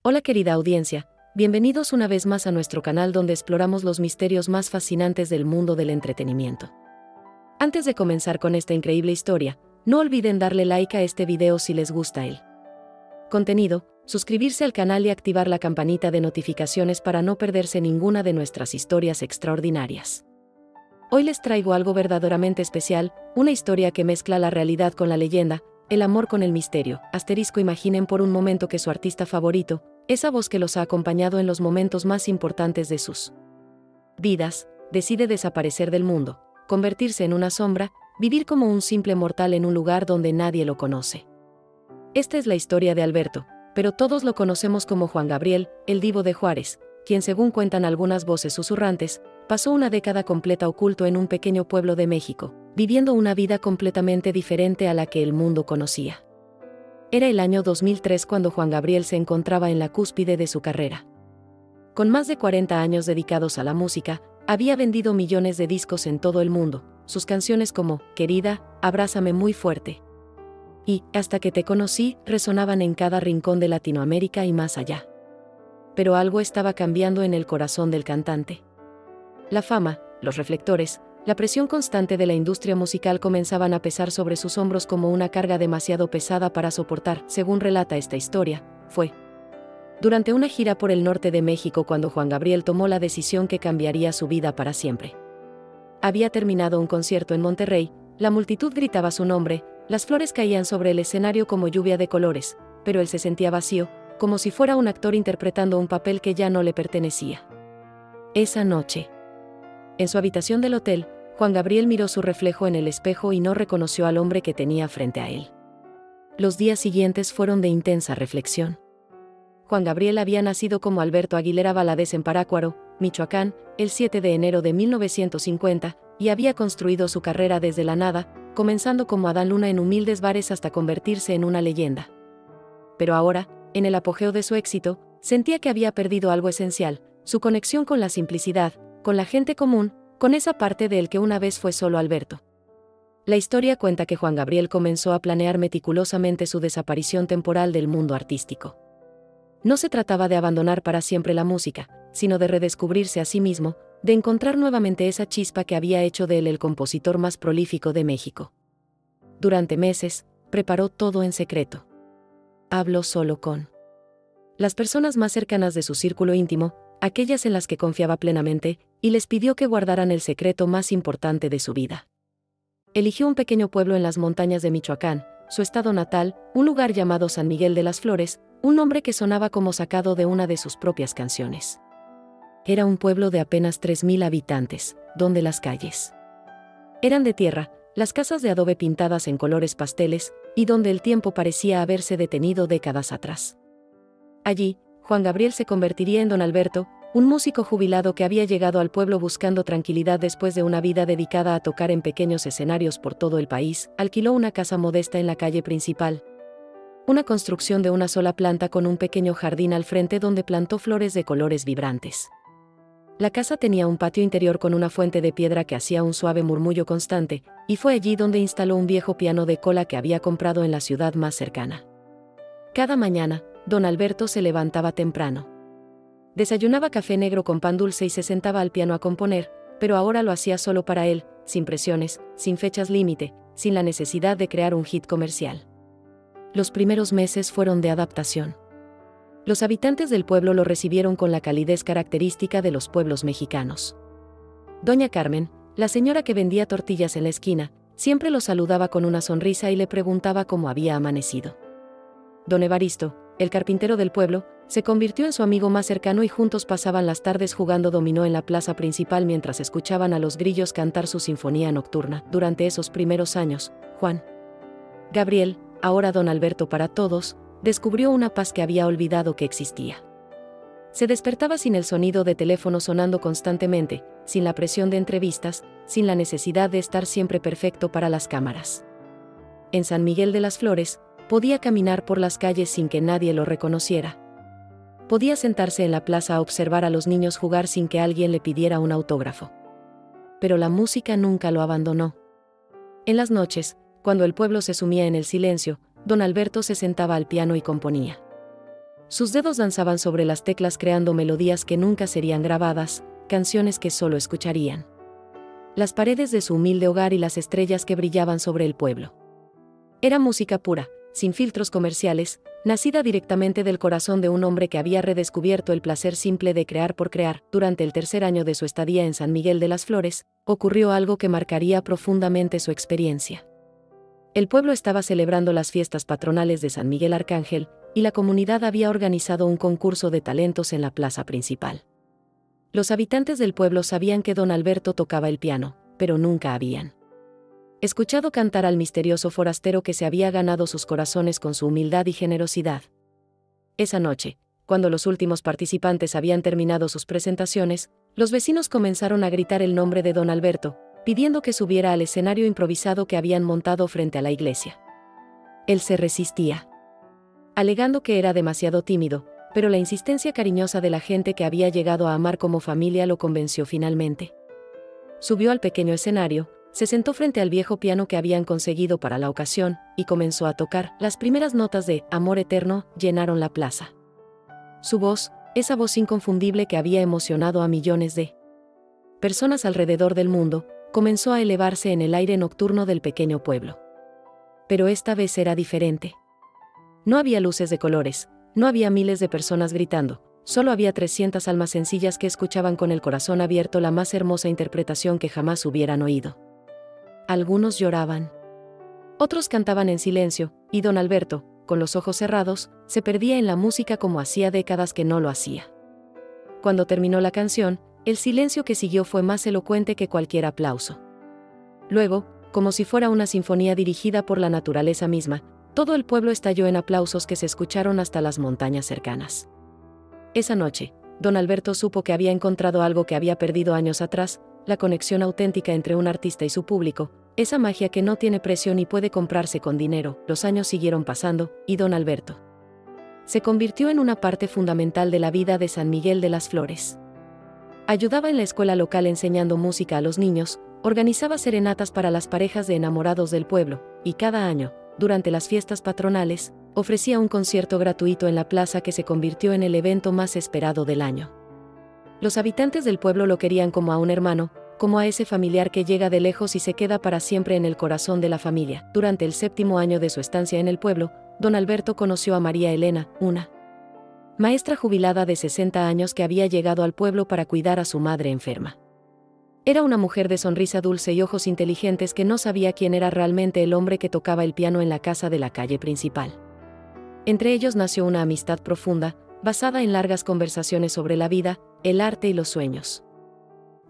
Hola querida audiencia, bienvenidos una vez más a nuestro canal donde exploramos los misterios más fascinantes del mundo del entretenimiento. Antes de comenzar con esta increíble historia, no olviden darle like a este video si les gusta el contenido, suscribirse al canal y activar la campanita de notificaciones para no perderse ninguna de nuestras historias extraordinarias. Hoy les traigo algo verdaderamente especial, una historia que mezcla la realidad con la leyenda, el amor con el misterio. Imaginen por un momento que su artista favorito, esa voz que los ha acompañado en los momentos más importantes de sus vidas, decide desaparecer del mundo, convertirse en una sombra, vivir como un simple mortal en un lugar donde nadie lo conoce. Esta es la historia de Alberto, pero todos lo conocemos como Juan Gabriel, el Divo de Juárez, quien, según cuentan algunas voces susurrantes, pasó una década completa oculto en un pequeño pueblo de México, viviendo una vida completamente diferente a la que el mundo conocía. Era el año 2003 cuando Juan Gabriel se encontraba en la cúspide de su carrera. Con más de 40 años dedicados a la música, había vendido millones de discos en todo el mundo, sus canciones como Querida, Abrázame muy fuerte y Hasta que te conocí resonaban en cada rincón de Latinoamérica y más allá. Pero algo estaba cambiando en el corazón del cantante. La fama, los reflectores, la presión constante de la industria musical comenzaban a pesar sobre sus hombros como una carga demasiado pesada para soportar. Según relata esta historia, fue durante una gira por el norte de México cuando Juan Gabriel tomó la decisión que cambiaría su vida para siempre. Había terminado un concierto en Monterrey, la multitud gritaba su nombre, las flores caían sobre el escenario como lluvia de colores, pero él se sentía vacío, como si fuera un actor interpretando un papel que ya no le pertenecía. Esa noche, en su habitación del hotel, Juan Gabriel miró su reflejo en el espejo y no reconoció al hombre que tenía frente a él. Los días siguientes fueron de intensa reflexión. Juan Gabriel había nacido como Alberto Aguilera Valadez en Parácuaro, Michoacán, el 7 de enero de 1950, y había construido su carrera desde la nada, comenzando como Adán Luna en humildes bares hasta convertirse en una leyenda. Pero ahora, en el apogeo de su éxito, sentía que había perdido algo esencial, su conexión con la simplicidad, con la gente común, con esa parte de él que una vez fue solo Alberto. La historia cuenta que Juan Gabriel comenzó a planear meticulosamente su desaparición temporal del mundo artístico. No se trataba de abandonar para siempre la música, sino de redescubrirse a sí mismo, de encontrar nuevamente esa chispa que había hecho de él el compositor más prolífico de México. Durante meses, preparó todo en secreto. Habló solo con las personas más cercanas de su círculo íntimo, aquellas en las que confiaba plenamente, y les pidió que guardaran el secreto más importante de su vida. Eligió un pequeño pueblo en las montañas de Michoacán, su estado natal, un lugar llamado San Miguel de las Flores, un nombre que sonaba como sacado de una de sus propias canciones. Era un pueblo de apenas 3,000 habitantes, donde las calles eran de tierra, las casas de adobe pintadas en colores pasteles, y donde el tiempo parecía haberse detenido décadas atrás. Allí, Juan Gabriel se convertiría en Don Alberto, un músico jubilado que había llegado al pueblo buscando tranquilidad después de una vida dedicada a tocar en pequeños escenarios por todo el país. Alquiló una casa modesta en la calle principal. Una construcción de una sola planta con un pequeño jardín al frente donde plantó flores de colores vibrantes. La casa tenía un patio interior con una fuente de piedra que hacía un suave murmullo constante, y fue allí donde instaló un viejo piano de cola que había comprado en la ciudad más cercana. Cada mañana, Don Alberto se levantaba temprano. Desayunaba café negro con pan dulce y se sentaba al piano a componer, pero ahora lo hacía solo para él, sin presiones, sin fechas límite, sin la necesidad de crear un hit comercial. Los primeros meses fueron de adaptación. Los habitantes del pueblo lo recibieron con la calidez característica de los pueblos mexicanos. Doña Carmen, la señora que vendía tortillas en la esquina, siempre lo saludaba con una sonrisa y le preguntaba cómo había amanecido. Don Evaristo, el carpintero del pueblo, se convirtió en su amigo más cercano y juntos pasaban las tardes jugando dominó en la plaza principal mientras escuchaban a los grillos cantar su sinfonía nocturna. Durante esos primeros años, Juan Gabriel, ahora Don Alberto para todos, descubrió una paz que había olvidado que existía. Se despertaba sin el sonido de teléfono sonando constantemente, sin la presión de entrevistas, sin la necesidad de estar siempre perfecto para las cámaras. En San Miguel de las Flores, podía caminar por las calles sin que nadie lo reconociera. Podía sentarse en la plaza a observar a los niños jugar sin que alguien le pidiera un autógrafo. Pero la música nunca lo abandonó. En las noches, cuando el pueblo se sumía en el silencio, Don Alberto se sentaba al piano y componía. Sus dedos danzaban sobre las teclas creando melodías que nunca serían grabadas, canciones que solo escucharían. Las paredes de su humilde hogar y las estrellas que brillaban sobre el pueblo. Era música pura, sin filtros comerciales, nacida directamente del corazón de un hombre que había redescubierto el placer simple de crear por crear. Durante el tercer año de su estadía en San Miguel de las Flores, ocurrió algo que marcaría profundamente su experiencia. El pueblo estaba celebrando las fiestas patronales de San Miguel Arcángel, y la comunidad había organizado un concurso de talentos en la plaza principal. Los habitantes del pueblo sabían que don Alberto tocaba el piano, pero nunca habían escuchado cantar al misterioso forastero que se había ganado sus corazones con su humildad y generosidad. Esa noche, cuando los últimos participantes habían terminado sus presentaciones, los vecinos comenzaron a gritar el nombre de don Alberto, pidiendo que subiera al escenario improvisado que habían montado frente a la iglesia. Él se resistía, alegando que era demasiado tímido, pero la insistencia cariñosa de la gente que había llegado a amar como familia lo convenció finalmente. Subió al pequeño escenario, se sentó frente al viejo piano que habían conseguido para la ocasión, y comenzó a tocar. Las primeras notas de Amor Eterno llenaron la plaza. Su voz, esa voz inconfundible que había emocionado a millones de personas alrededor del mundo, comenzó a elevarse en el aire nocturno del pequeño pueblo. Pero esta vez era diferente. No había luces de colores, no había miles de personas gritando, solo había 300 almas sencillas que escuchaban con el corazón abierto la más hermosa interpretación que jamás hubieran oído. Algunos lloraban. Otros cantaban en silencio, y don Alberto, con los ojos cerrados, se perdía en la música como hacía décadas que no lo hacía. Cuando terminó la canción, el silencio que siguió fue más elocuente que cualquier aplauso. Luego, como si fuera una sinfonía dirigida por la naturaleza misma, todo el pueblo estalló en aplausos que se escucharon hasta las montañas cercanas. Esa noche, don Alberto supo que había encontrado algo que había perdido años atrás, la conexión auténtica entre un artista y su público, esa magia que no tiene precio ni puede comprarse con dinero. Los años siguieron pasando, y don Alberto se convirtió en una parte fundamental de la vida de San Miguel de las Flores. Ayudaba en la escuela local enseñando música a los niños, organizaba serenatas para las parejas de enamorados del pueblo, y cada año, durante las fiestas patronales, ofrecía un concierto gratuito en la plaza que se convirtió en el evento más esperado del año. Los habitantes del pueblo lo querían como a un hermano, como a ese familiar que llega de lejos y se queda para siempre en el corazón de la familia. Durante el 7º año de su estancia en el pueblo, don Alberto conoció a María Elena, una maestra jubilada de 60 años que había llegado al pueblo para cuidar a su madre enferma. Era una mujer de sonrisa dulce y ojos inteligentes que no sabía quién era realmente el hombre que tocaba el piano en la casa de la calle principal. Entre ellos nació una amistad profunda, basada en largas conversaciones sobre la vida, el arte y los sueños.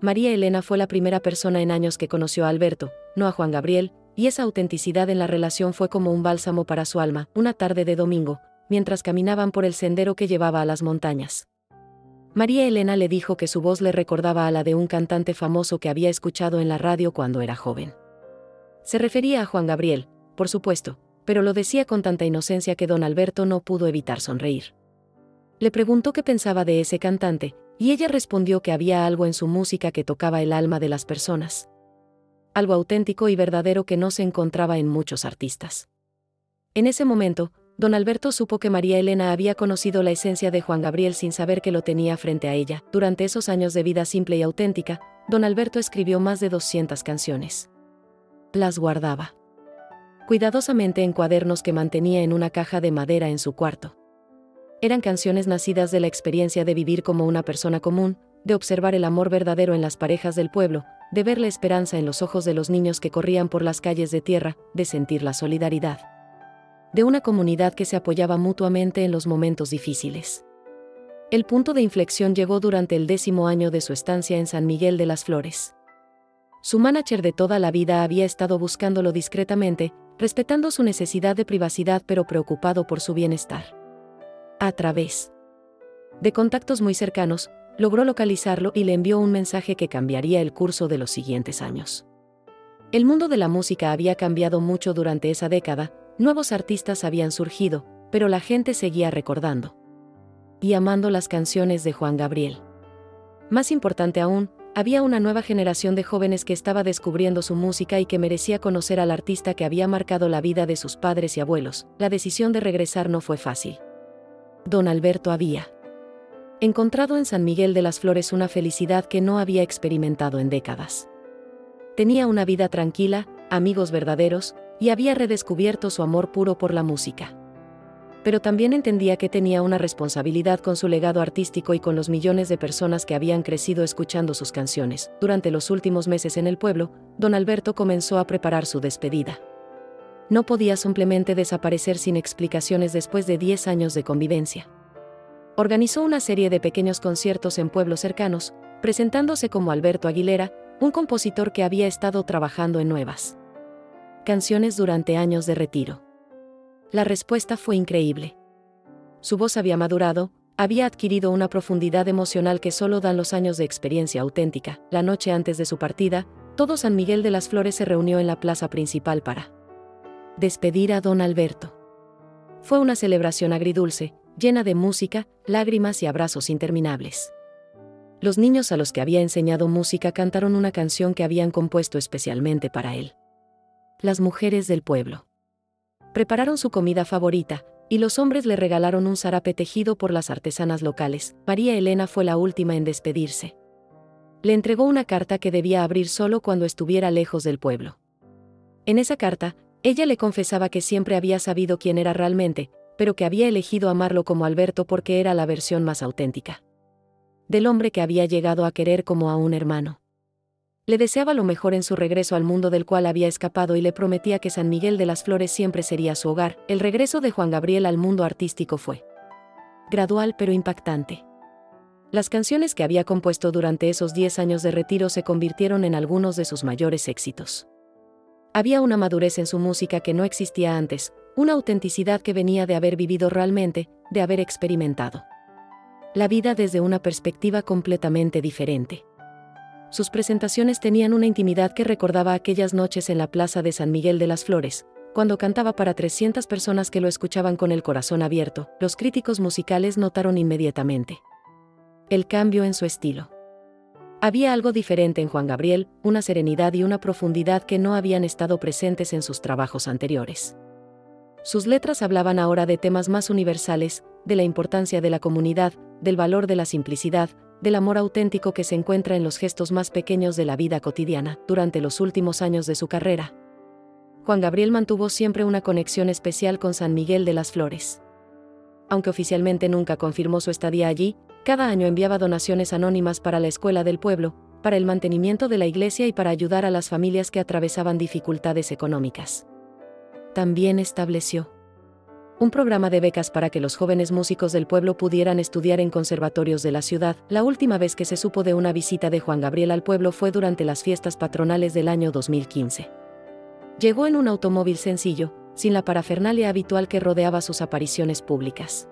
María Elena fue la primera persona en años que conoció a Alberto, no a Juan Gabriel, y esa autenticidad en la relación fue como un bálsamo para su alma. Una tarde de domingo, mientras caminaban por el sendero que llevaba a las montañas, María Elena le dijo que su voz le recordaba a la de un cantante famoso que había escuchado en la radio cuando era joven. Se refería a Juan Gabriel, por supuesto, pero lo decía con tanta inocencia que don Alberto no pudo evitar sonreír. Le preguntó qué pensaba de ese cantante, y ella respondió que había algo en su música que tocaba el alma de las personas. Algo auténtico y verdadero que no se encontraba en muchos artistas. En ese momento, don Alberto supo que María Elena había conocido la esencia de Juan Gabriel sin saber que lo tenía frente a ella. Durante esos años de vida simple y auténtica, don Alberto escribió más de 200 canciones. Las guardaba cuidadosamente en cuadernos que mantenía en una caja de madera en su cuarto. Eran canciones nacidas de la experiencia de vivir como una persona común, de observar el amor verdadero en las parejas del pueblo, de ver la esperanza en los ojos de los niños que corrían por las calles de tierra, de sentir la solidaridad de una comunidad que se apoyaba mutuamente en los momentos difíciles. El punto de inflexión llegó durante el 10º año de su estancia en San Miguel de las Flores. Su manager de toda la vida había estado buscándolo discretamente, respetando su necesidad de privacidad pero preocupado por su bienestar. A través de contactos muy cercanos, logró localizarlo y le envió un mensaje que cambiaría el curso de los siguientes años. El mundo de la música había cambiado mucho durante esa década, nuevos artistas habían surgido, pero la gente seguía recordando y amando las canciones de Juan Gabriel. Más importante aún, había una nueva generación de jóvenes que estaba descubriendo su música y que merecía conocer al artista que había marcado la vida de sus padres y abuelos. La decisión de regresar no fue fácil. Don Alberto había encontrado en San Miguel de las Flores una felicidad que no había experimentado en décadas. Tenía una vida tranquila, amigos verdaderos, y había redescubierto su amor puro por la música. Pero también entendía que tenía una responsabilidad con su legado artístico y con los millones de personas que habían crecido escuchando sus canciones. Durante los últimos meses en el pueblo, don Alberto comenzó a preparar su despedida. No podía simplemente desaparecer sin explicaciones después de 10 años de convivencia. Organizó una serie de pequeños conciertos en pueblos cercanos, presentándose como Alberto Aguilera, un compositor que había estado trabajando en nuevas canciones durante años de retiro. La respuesta fue increíble. Su voz había madurado, había adquirido una profundidad emocional que solo dan los años de experiencia auténtica. La noche antes de su partida, todo San Miguel de las Flores se reunió en la plaza principal para despedir a don Alberto. Fue una celebración agridulce, llena de música, lágrimas y abrazos interminables. Los niños a los que había enseñado música cantaron una canción que habían compuesto especialmente para él. Las mujeres del pueblo prepararon su comida favorita, y los hombres le regalaron un zarape tejido por las artesanas locales. María Elena fue la última en despedirse. Le entregó una carta que debía abrir solo cuando estuviera lejos del pueblo. En esa carta, ella le confesaba que siempre había sabido quién era realmente, pero que había elegido amarlo como Alberto porque era la versión más auténtica del hombre que había llegado a querer como a un hermano. Le deseaba lo mejor en su regreso al mundo del cual había escapado y le prometía que San Miguel de las Flores siempre sería su hogar. El regreso de Juan Gabriel al mundo artístico fue gradual pero impactante. Las canciones que había compuesto durante esos 10 años de retiro se convirtieron en algunos de sus mayores éxitos. Había una madurez en su música que no existía antes, una autenticidad que venía de haber vivido realmente, de haber experimentado la vida desde una perspectiva completamente diferente. Sus presentaciones tenían una intimidad que recordaba aquellas noches en la plaza de San Miguel de las Flores, cuando cantaba para 300 personas que lo escuchaban con el corazón abierto. Los críticos musicales notaron inmediatamente el cambio en su estilo. Había algo diferente en Juan Gabriel, una serenidad y una profundidad que no habían estado presentes en sus trabajos anteriores. Sus letras hablaban ahora de temas más universales, de la importancia de la comunidad, del valor de la simplicidad, del amor auténtico que se encuentra en los gestos más pequeños de la vida cotidiana. Durante los últimos años de su carrera, Juan Gabriel mantuvo siempre una conexión especial con San Miguel de las Flores. Aunque oficialmente nunca confirmó su estadía allí, cada año enviaba donaciones anónimas para la escuela del pueblo, para el mantenimiento de la iglesia y para ayudar a las familias que atravesaban dificultades económicas. También estableció un programa de becas para que los jóvenes músicos del pueblo pudieran estudiar en conservatorios de la ciudad. La última vez que se supo de una visita de Juan Gabriel al pueblo fue durante las fiestas patronales del año 2015. Llegó en un automóvil sencillo, sin la parafernalia habitual que rodeaba sus apariciones públicas.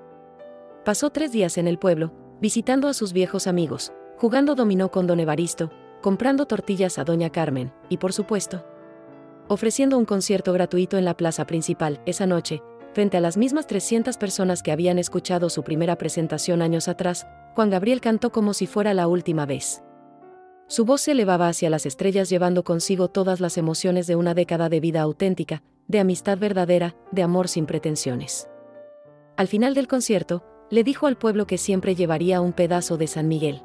Pasó 3 días en el pueblo, visitando a sus viejos amigos, jugando dominó con don Evaristo, comprando tortillas a doña Carmen, y por supuesto, ofreciendo un concierto gratuito en la plaza principal. Esa noche, frente a las mismas 300 personas que habían escuchado su primera presentación años atrás, Juan Gabriel cantó como si fuera la última vez. Su voz se elevaba hacia las estrellas llevando consigo todas las emociones de una década de vida auténtica, de amistad verdadera, de amor sin pretensiones. Al final del concierto, le dijo al pueblo que siempre llevaría un pedazo de San Miguel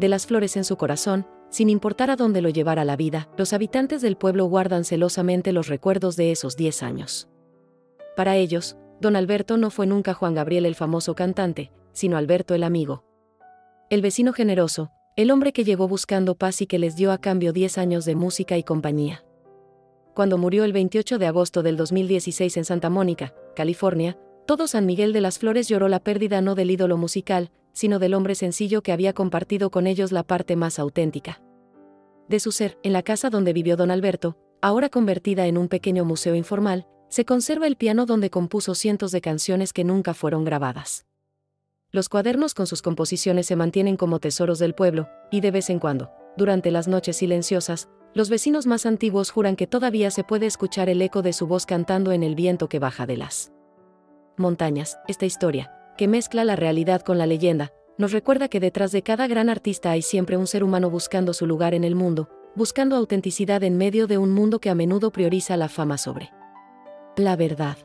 de las Flores en su corazón, sin importar a dónde lo llevara la vida. Los habitantes del pueblo guardan celosamente los recuerdos de esos 10 años. Para ellos, don Alberto no fue nunca Juan Gabriel el famoso cantante, sino Alberto el amigo. El vecino generoso, el hombre que llegó buscando paz y que les dio a cambio 10 años de música y compañía. Cuando murió el 28 de agosto del 2016 en Santa Mónica, California, todo San Miguel de las Flores lloró la pérdida no del ídolo musical, sino del hombre sencillo que había compartido con ellos la parte más auténtica de su ser. En la casa donde vivió don Alberto, ahora convertida en un pequeño museo informal, se conserva el piano donde compuso cientos de canciones que nunca fueron grabadas. Los cuadernos con sus composiciones se mantienen como tesoros del pueblo, y de vez en cuando, durante las noches silenciosas, los vecinos más antiguos juran que todavía se puede escuchar el eco de su voz cantando en el viento que baja de las montañas. Esta historia, que mezcla la realidad con la leyenda, nos recuerda que detrás de cada gran artista hay siempre un ser humano buscando su lugar en el mundo, buscando autenticidad en medio de un mundo que a menudo prioriza la fama sobre la verdad.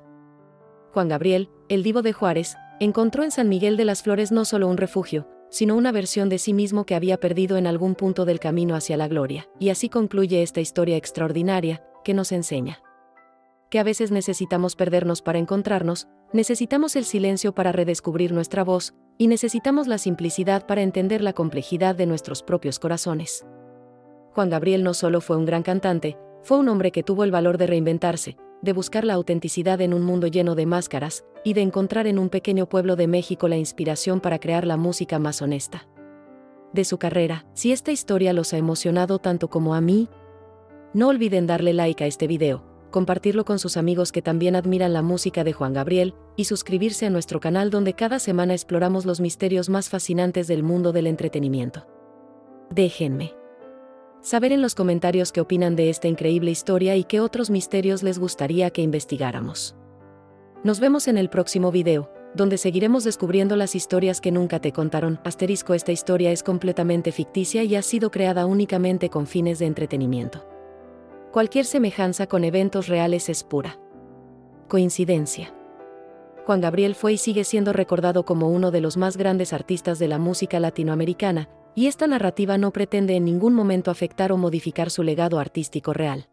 Juan Gabriel, el Divo de Juárez, Encontró en San Miguel de las Flores no solo un refugio, sino una versión de sí mismo que había perdido en algún punto del camino hacia la gloria. Y así concluye esta historia extraordinaria, que nos enseña que a veces necesitamos perdernos para encontrarnos, necesitamos el silencio para redescubrir nuestra voz, y necesitamos la simplicidad para entender la complejidad de nuestros propios corazones. Juan Gabriel no solo fue un gran cantante, fue un hombre que tuvo el valor de reinventarse, de buscar la autenticidad en un mundo lleno de máscaras, y de encontrar en un pequeño pueblo de México la inspiración para crear la música más honesta de su carrera. Si esta historia los ha emocionado tanto como a mí, no olviden darle like a este video, compartirlo con sus amigos que también admiran la música de Juan Gabriel, y suscribirse a nuestro canal donde cada semana exploramos los misterios más fascinantes del mundo del entretenimiento. Déjenme saber en los comentarios qué opinan de esta increíble historia y qué otros misterios les gustaría que investigáramos. Nos vemos en el próximo video, donde seguiremos descubriendo las historias que nunca te contaron. Esta historia es completamente ficticia y ha sido creada únicamente con fines de entretenimiento. Cualquier semejanza con eventos reales es pura coincidencia. Juan Gabriel fue y sigue siendo recordado como uno de los más grandes artistas de la música latinoamericana, y esta narrativa no pretende en ningún momento afectar o modificar su legado artístico real.